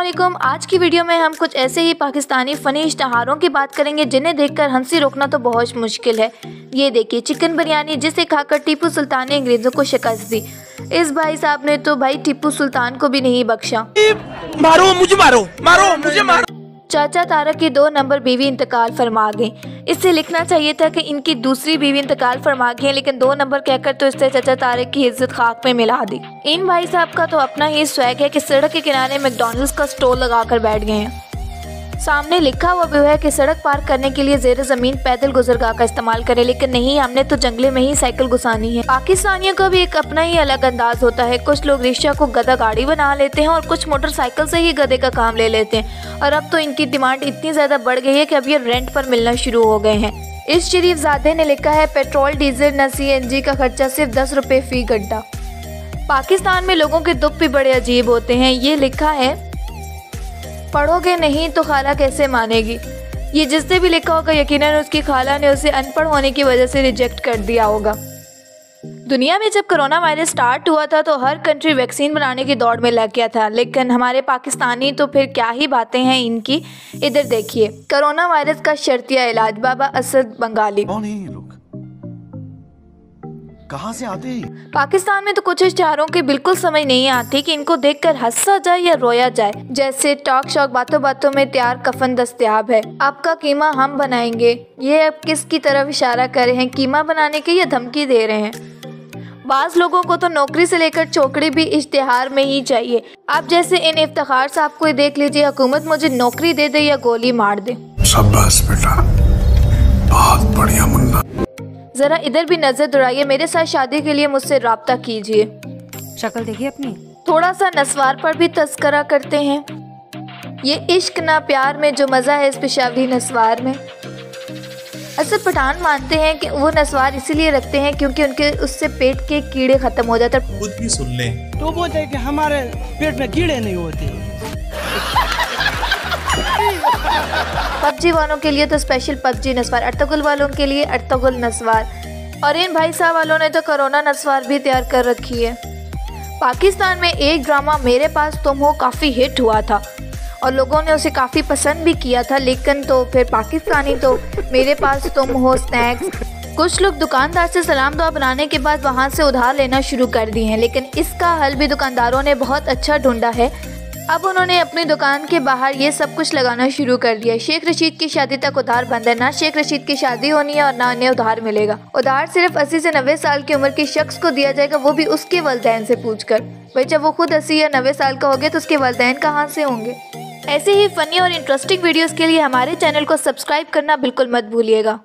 अस्सलामुअलैकुम। आज की वीडियो में हम कुछ ऐसे ही पाकिस्तानी फ़नी इश्तहारों की बात करेंगे जिन्हें देखकर हंसी रोकना तो बहुत मुश्किल है। ये देखिए, चिकन बिरयानी जिसे खाकर टीपू सुल्तान ने अंग्रेज़ों को शिकस्त दी। इस भाई साहब ने तो भाई टीपू सुल्तान को भी नहीं बख्शा। मारो मुझे, मारो मुझे, मारो। चाचा तारक की 2 नंबर बीवी इंतकाल फरमा गई। इससे लिखना चाहिए था कि इनकी दूसरी बीवी इंतकाल फरमा गई है, लेकिन 2 नंबर कहकर तो इससे चाचा तारक की इज्जत खाक में मिला दी। इन भाई साहब का तो अपना ही स्वैग है कि सड़क के किनारे मैकडॉनल्ड्स का स्टॉल लगाकर बैठ गए हैं। सामने लिखा हुआ भी है कि सड़क पार करने के लिए ज़ेर ज़मीन पैदल गुजरगाह का इस्तेमाल करें, लेकिन नहीं, हमने तो जंगले में ही साइकिल घुसानी है। पाकिस्तानियों का भी एक अपना ही अलग अंदाज होता है। कुछ लोग रिक्शा को गधा गाड़ी बना लेते हैं और कुछ मोटरसाइकिल से ही गधे का काम ले लेते हैं। और अब तो इनकी डिमांड इतनी ज़्यादा बढ़ गई है कि अब ये रेंट पर मिलना शुरू हो गए हैं। इस शरीफजादे ने लिखा है, पेट्रोल डीजल न CNG का खर्चा सिर्फ 10 रुपये फी घंटा। पाकिस्तान में लोगों के दुख भी बड़े अजीब होते हैं। ये लिखा है, पढ़ोगे नहीं तो खाला कैसे मानेगी। ये जिसने भी लिखा होगा यकीनन उसकी खाला ने उसे अनपढ़ होने की वजह से रिजेक्ट कर दिया होगा। दुनिया में जब कोरोना वायरस स्टार्ट हुआ था तो हर कंट्री वैक्सीन बनाने की दौड़ में लग गया था, लेकिन हमारे पाकिस्तानी तो फिर क्या ही बातें हैं इनकी। इधर देखिए, कोरोना वायरस का शर्तिया इलाज, बाबा असद बंगाली। कहाँ से आते हैं? पाकिस्तान में तो कुछ इश्तिहारों की बिल्कुल समझ नहीं आती कि इनको देखकर हंसा जाए या रोया जाए। जैसे टॉक शॉक, बातों बातों में तैयार कफन दस्तयाब है, आपका कीमा हम बनाएंगे। ये अब किसकी तरफ इशारा कर रहे हैं, कीमा बनाने की या धमकी दे रहे हैं? बाज लोगों को तो नौकरी से लेकर चौकड़ी भी इश्तिहार में ही चाहिए। आप जैसे इन इफ्तिखार साहब को देख लीजिए, हुकूमत मुझे नौकरी दे दे या गोली मार दे। शाबाश बेटा, बहुत बढ़िया मुन्ना। जरा इधर भी नजर दौड़ाइए, मेरे साथ शादी के लिए मुझसे राब्ता कीजिए। शक्ल देखिए अपनी। थोड़ा सा नस्वार पर भी तस्करा करते हैं। ये इश्क ना प्यार में जो मज़ा है इस पेशावरी नस्वार में। असल पठान मानते हैं कि वो नस्वार इसीलिए रखते हैं क्योंकि उनके उससे पेट के कीड़े खत्म हो जाते हैं। खुद भी सुन ले तो बोलते हैं कि हमारे पेट में कीड़े नहीं होते। पबजी वालों के लिए तो स्पेशल पबजी नस्वार, अर्तुगरुल वालों के लिए अर्तुगरुल नस्वार, और इन भाई साहब वालों ने तो कोरोना नस्वार भी तैयार कर रखी है। पाकिस्तान में एक ड्रामा मेरे पास तुम हो काफ़ी हिट हुआ था और लोगों ने उसे काफ़ी पसंद भी किया था, लेकिन तो फिर पाकिस्तानी तो मेरे पास तुम हो स्नैक्स। कुछ लोग दुकानदार से सलाम दुआ बनाने के बाद वहाँ से उधार लेना शुरू कर दिए हैं, लेकिन इसका हल भी दुकानदारों ने बहुत अच्छा ढूंढा है। अब उन्होंने अपनी दुकान के बाहर ये सब कुछ लगाना शुरू कर दिया। शेख रशीद की शादी तक उधार बंद है, ना शेख रशीद की शादी होनी है और ना उन्हें उधार मिलेगा। उधार सिर्फ 80 से 90 साल की उम्र के शख्स को दिया जाएगा, वो भी उसके वालिदैन से पूछकर। भाई जब वो खुद 80 या 90 साल का हो गया तो उसके वालिदैन कहाँ से होंगे। ऐसे ही फनी और इंटरेस्टिंग वीडियोस के लिए हमारे चैनल को सब्सक्राइब करना बिल्कुल मत भूलिएगा।